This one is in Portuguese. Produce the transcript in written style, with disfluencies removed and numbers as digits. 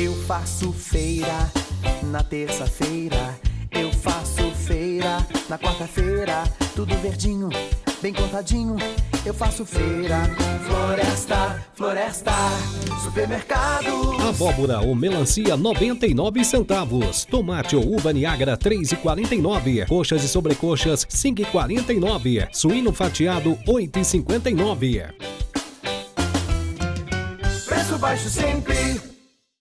Eu faço feira na terça-feira, eu faço feira na quarta-feira, tudo verdinho, bem contadinho. Eu faço feira com Floresta, Floresta, supermercado. Abóbora ou melancia 99 centavos. Tomate ou uva Niagara 3,49. Coxas e sobrecoxas 5,49. Suíno fatiado 8,59. Preço baixo sempre.